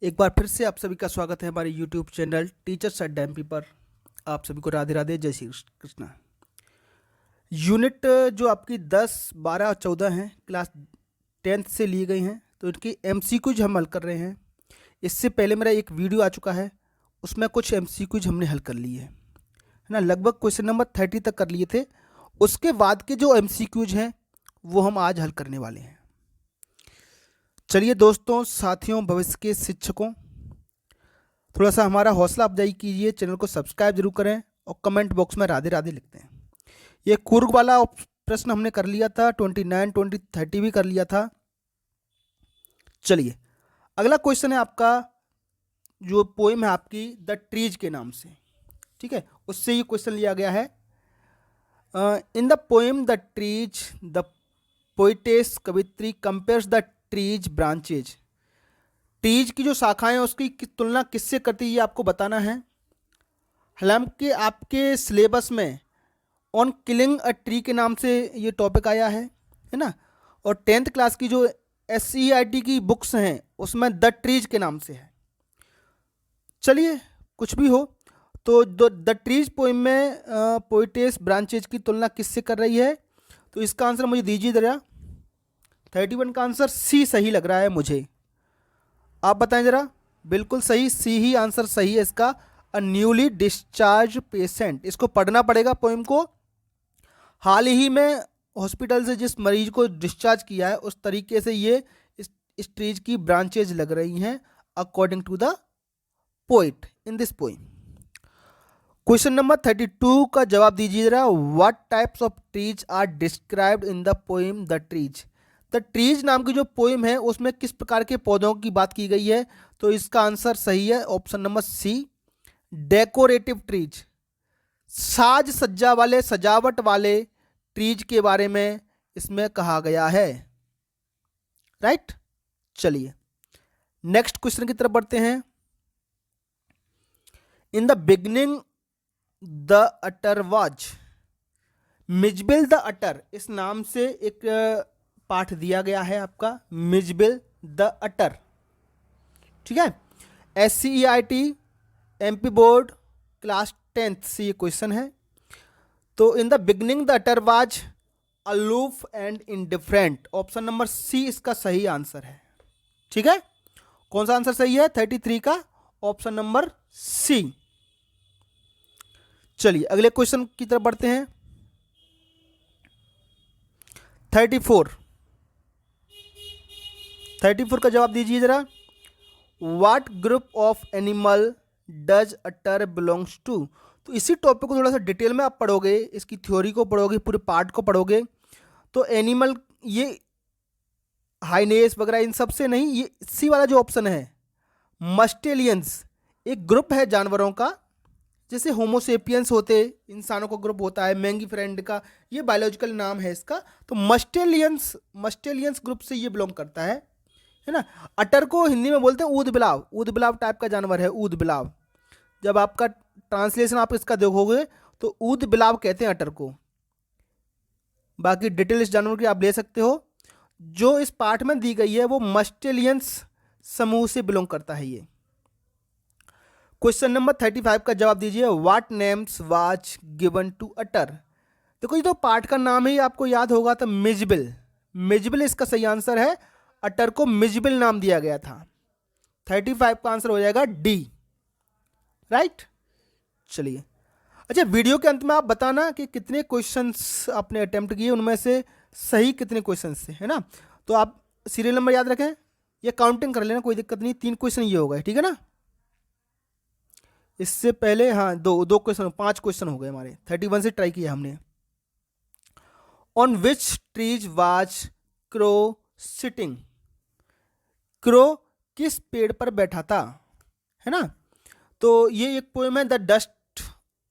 एक बार फिर से आप सभी का स्वागत है हमारे YouTube चैनल टीचर्स एट डैम्पी पर। आप सभी को राधे राधे, जय श्री कृष्णा। यूनिट जो आपकी 10, 12 और 14 हैं, क्लास 10th से लिए गई हैं, तो इनकी MCQs हम हल कर रहे हैं। इससे पहले मेरा एक वीडियो आ चुका है, उसमें कुछ MCQs हमने हल कर लिए है ना। लगभग क्वेश्चन नंबर 30 तक कर लिए थे। उसके बाद के जो MCQs हैं वो हम आज हल करने वाले हैं। चलिए दोस्तों, साथियों, भविष्य के शिक्षकों, थोड़ा सा हमारा हौसला अफजाई कीजिए, चैनल को सब्सक्राइब जरूर करें और कमेंट बॉक्स में राधे राधे लिखते हैं। ये कुर्ग वाला प्रश्न हमने कर लिया था, 29, 20, 30 भी कर लिया था। चलिए, अगला क्वेश्चन है आपका, जो पोएम है आपकी द ट्रीज के नाम से, ठीक है, उससे ये क्वेश्चन लिया गया है। In the poem the trees, the poetess कवित्री compares the trees branches. Trees की जो शाखाएं हैं उसकी तुलना किससे करती है, ये आपको बताना है। हालांकि आपके सिलेबस में ऑन किलिंग अ ट्री के नाम से ये टॉपिक आया है ना। और 10th क्लास की जो SCERT की बुक्स हैं उसमें द ट्रीज के नाम से है। चलिए, कुछ भी हो, तो द ट्रीज पोइम में पोइटेस ब्रांचेज की तुलना किससे कर रही है, तो इसका आंसर मुझे दीजिए जरा। 31 का आंसर सी सही लग रहा है मुझे, आप बताएं जरा। बिल्कुल सही, सी ही आंसर सही है इसका। अ न्यूली डिस्चार्ज पेशेंट, इसको पढ़ना पड़ेगा पोइम को। हाल ही में हॉस्पिटल से जिस मरीज को डिस्चार्ज किया है उस तरीके से ये इस ट्रीज की ब्रांचेज लग रही हैं according to the poet in this poem. Question number 32 का जवाब दीजिए जरा। What types of trees are described in the poem the trees. The trees नाम की जो पोइम है उसमें किस प्रकार के पौधों की बात की गई है, तो इसका आंसर सही है option number C, decorative trees. साज सज्जा वाले, सजावट वाले ट्रीज के बारे में इसमें कहा गया है, राइट। चलिए नेक्स्ट क्वेश्चन की तरफ बढ़ते हैं। इन the beginning the otter was, Mijbil the अटर, इस नाम से एक पाठ दिया गया है आपका, मिजबिल द अटर, ठीक है। SCERT MP board class 10th से ये क्वेश्चन है। तो in the beginning the otter was aloof and indifferent, option number C इसका सही आंसर है, ठीक है। कौन सा आंसर सही है 33 का, ऑप्शन नंबर सी। चलिए अगले क्वेश्चन की तरफ बढ़ते हैं। 34 का जवाब दीजिए जरा। What group of animal does otter belongs to. तो इसी टॉपिक को थोड़ा सा डिटेल में आप पढ़ोगे, इसकी थ्योरी को पढ़ोगे, पूरे पार्ट को पढ़ोगे, तो एनिमल, ये हाइनेस वगैरह इन सब से नहीं, ये सी वाला जो ऑप्शन है मस्टेलियंस, एक ग्रुप है जानवरों का, जैसे होमोसेपियंस होते, इंसानों का ग्रुप होता है, मैंगी फ्रेंड का ये बायोलॉजिकल नाम है इसका, तो मस्टेलियंस ग्रुप से ये बिलोंग करता है ना। अटर को हिंदी में बोलते हैं ऊद बिलाव, ऊद बिलाव टाइप का जानवर है, ऊद बिलाव। जब आपका ट्रांसलेशन आप इसका देखोगे तो ऊद बिलाव कहते हैं अटर को। बाकी डिटेल इस जानवर की आप ले सकते हो, जो इस पाठ में दी गई है वो मस्टेलियंस समूह से बिलोंग करता है ये। क्वेश्चन नंबर 35 का जवाब दीजिए। What names was given to otter. देखो ये तो पाठ का नाम ही आपको याद होगा, तो मिजबिल, मिजबिल इसका सही आंसर है। अटर को मिजबिल नाम दिया गया था। 35 का आंसर हो जाएगा डी, राइट। चलिए, अच्छा, वीडियो के अंत में आप बताना कि कितने क्वेश्चंस आपने अटेम्प्ट किए, उनमें से सही कितने क्वेश्चंस थे, है ना। तो आप सीरियल नंबर याद रखें, ये काउंटिंग कर लेना, कोई दिक्कत नहीं। 3 क्वेश्चन ये हो गए, ठीक है ना। इससे पहले हाँ, दो क्वेश्चन, 5 क्वेश्चन हो गए हमारे। 31 से ट्राई किया हमने। On which trees was crow sitting. Crow किस पेड़ पर बैठा था, है ना। तो ये एक पोएम है, द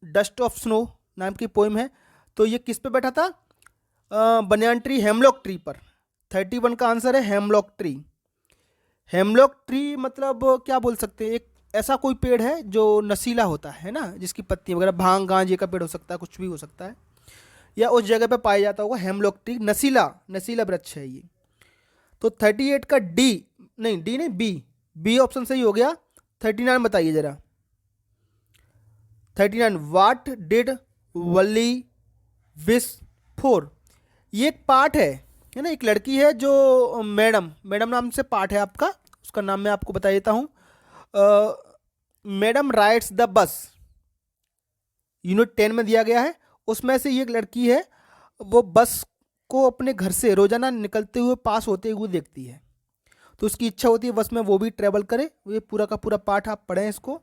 डस्ट ऑफ स्नो नाम की पोएम है। तो ये किस पे बैठा था, बनियान ट्री, हेमलॉक ट्री पर। 31 का आंसर है हेमलॉक ट्री। हेमलॉक ट्री मतलब क्या बोल सकते हैं, एक ऐसा कोई पेड़ है जो नशीला होता है ना, जिसकी पत्ती वगैरह, भांग गांजे का पेड़ हो सकता है, कुछ भी हो सकता है, या उस जगह पे पाया जाता होगा हेमलॉक ट्री, नशीला वृक्ष है ये। तो 38 का डी नहीं, बी, बी ऑप्शन सही हो गया। 39 बताइए जरा। 39, what did Wali wish for. ये एक पाठ है ना, एक लड़की है जो मैडम मैडम नाम से पाठ है आपका, उसका नाम मैं आपको बता देता हूँ। मैडम राइड्स द बस, यूनिट 10 में दिया गया है। उसमें से ये एक लड़की है, वो बस को अपने घर से रोजाना निकलते हुए पास होते हुए देखती है, तो उसकी इच्छा होती है बस में वो भी ट्रेवल करे। ये पूरा का पूरा पाठ आप पढ़ें इसको।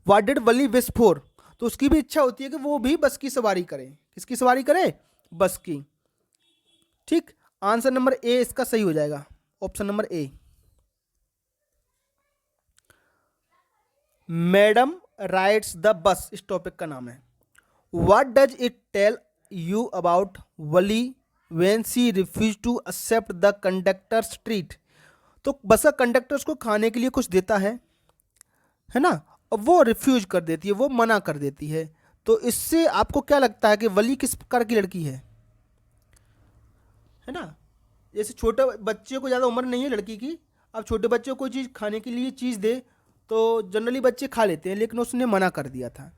What did Wali wish for, तो उसकी भी इच्छा होती है कि वो भी बस की सवारी करे। किसकी सवारी करे? बस की। ठीक, आंसर नंबर ए इसका सही हो जाएगा, option number A. Madam rides the bus इस टॉपिक का नाम है। What does it tell you about Valli when she refuse to accept the conductor's treat. तो बस का कंडक्टर उसको खाने के लिए कुछ देता है ना, अब वो रिफ्यूज कर देती है, वो मना कर देती है। तो इससे आपको क्या लगता है कि वली किस प्रकार की लड़की है ना? जैसे छोटे बच्चे को ज़्यादा उम्र नहीं है लड़की की, अब छोटे बच्चे को कोई चीज़ खाने के लिए चीज़ दे तो जनरली बच्चे खा लेते हैं, लेकिन उसने मना कर दिया था।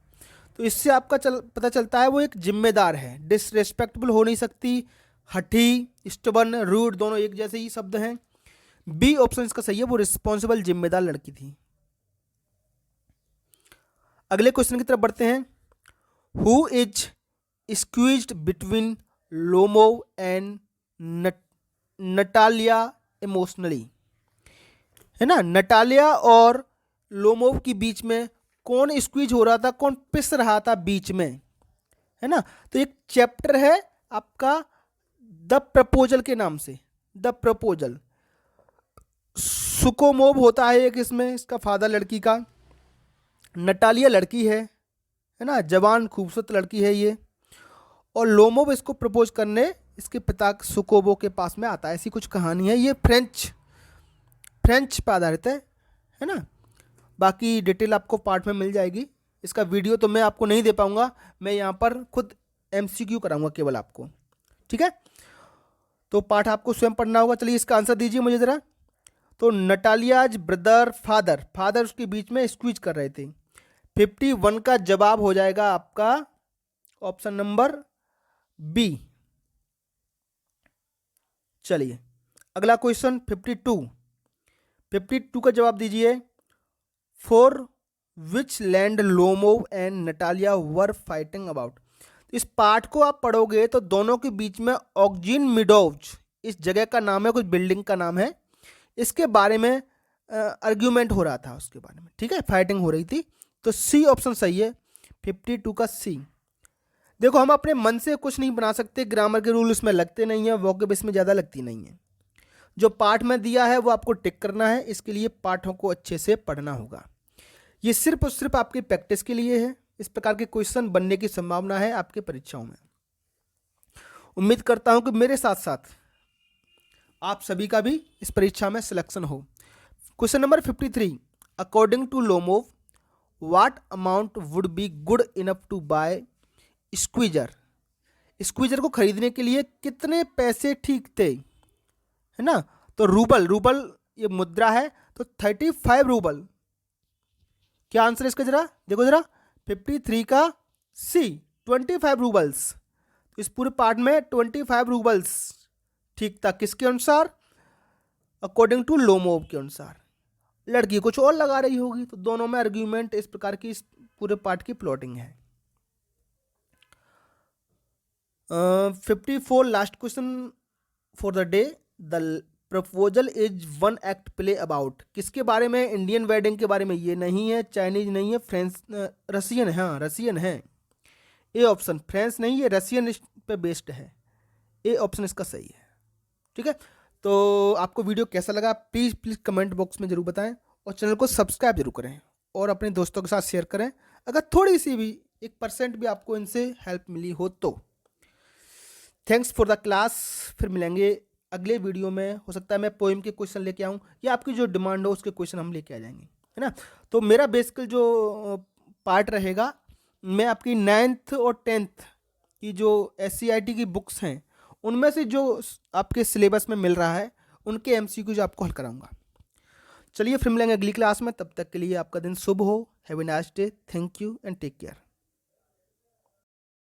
तो इससे आपका पता चलता है वो एक जिम्मेदार है। डिसरेस्पेक्टेबल हो नहीं सकती, हठी, स्टबर्न, रूड दोनों एक जैसे ही शब्द हैं। बी ऑप्शन इसका सही है, वो रिस्पॉन्सिबल जिम्मेदार लड़की थी। अगले क्वेश्चन की तरफ बढ़ते हैं। Who is squeezed between Lomov and Natalia emotionally, है ना? नटालिया और लोमोव के बीच में कौन स्क्वीज हो रहा था, कौन पिस रहा था बीच में, है ना? तो एक चैप्टर है आपका द प्रपोजल के नाम से, द प्रपोजल। सुकोमोव होता है एक इसमें, इसका फादर लड़की का। नटालिया लड़की है ना, जवान खूबसूरत लड़की है ये। और लोमोव इसको प्रपोज करने इसके पिता सुकोबो के पास में आता है, ऐसी कुछ कहानी है। ये फ्रेंच पर आधारित है ना। बाकी डिटेल आपको पार्ट में मिल जाएगी। इसका वीडियो तो मैं आपको नहीं दे पाऊंगा, मैं यहाँ पर खुद MCQ कराऊंगा केवल आपको, ठीक है? तो पार्ट आपको स्वयं पढ़ना होगा। चलिए इसका आंसर दीजिए मुझे ज़रा। तो नटालियाज ब्रदर फादर उसके बीच में स्क्वीज कर रहे थे। 51 का जवाब हो जाएगा आपका ऑप्शन नंबर बी। चलिए अगला क्वेश्चन 52 का जवाब दीजिए। For which land Lomov and Natalia were fighting about. इस पार्ट को आप पढ़ोगे तो दोनों के बीच में ऑक्जिन मिडोव्ज इस जगह का नाम है, कुछ बिल्डिंग का नाम है, इसके बारे में आर्ग्यूमेंट हो रहा था उसके बारे में, ठीक है? फाइटिंग हो रही थी। तो सी ऑप्शन सही है, 52 का सी। देखो हम अपने मन से कुछ नहीं बना सकते, ग्रामर के रूल इसमें लगते नहीं है, वोकैब इसमें ज़्यादा लगती नहीं है। जो पाठ में दिया है वो आपको टिक करना है, इसके लिए पाठों को अच्छे से पढ़ना होगा। ये सिर्फ और सिर्फ आपकी प्रैक्टिस के लिए है। इस प्रकार के क्वेश्चन बनने की संभावना है आपके परीक्षाओं में। उम्मीद करता हूं कि मेरे साथ साथ आप सभी का भी इस परीक्षा में सिलेक्शन हो। Question number 53, according to Lomov what amount would be good enough to buy Squeezer को खरीदने के लिए कितने पैसे ठीक थे, है ना? तो रूबल ये मुद्रा है, तो 35 रूबल। क्या आंसर है इसका जरा देखो जरा। 53 का सी, 25 रूबल्स। तो इस पूरे पार्ट में 25 रूबल्स ठीक था, किसके अनुसार? अकॉर्डिंग टू लोमोव के अनुसार। लड़की कुछ और लगा रही होगी, तो दोनों में आर्ग्यूमेंट इस प्रकार की इस पूरे पार्ट की प्लॉटिंग है। 54 last question for the day. The proposal is one act play about. किसके बारे में? इंडियन वेडिंग के बारे में। ये नहीं है, चाइनीज नहीं है, फ्रेंच रसियन है, हाँ रसियन है। ए ऑप्शन, फ्रेंच नहीं, ये रसियन पे बेस्ड है। ए ऑप्शन इसका सही है, ठीक है? तो आपको वीडियो कैसा लगा प्लीज़ कमेंट बॉक्स में जरूर बताएं, और चैनल को सब्सक्राइब जरूर करें, और अपने दोस्तों के साथ शेयर करें अगर थोड़ी सी भी 1% भी आपको इनसे हेल्प मिली हो तो। Thanks for the class. फिर मिलेंगे अगले वीडियो में। हो सकता है मैं पोएम के क्वेश्चन लेके आऊँ, या आपकी जो डिमांड हो उसके क्वेश्चन हम लेके आ जाएंगे, है ना? तो मेरा बेसिकल जो पार्ट रहेगा, मैं आपकी 9th और 10th की जो SCIT की बुक्स हैं उनमें से जो आपके सिलेबस में मिल रहा है उनके MCQ जो आपको हल कराऊंगा। चलिए फिर मिलेंगे अगली क्लास में, तब तक के लिए आपका दिन शुभ हो। Have a nice day, thank you and take care.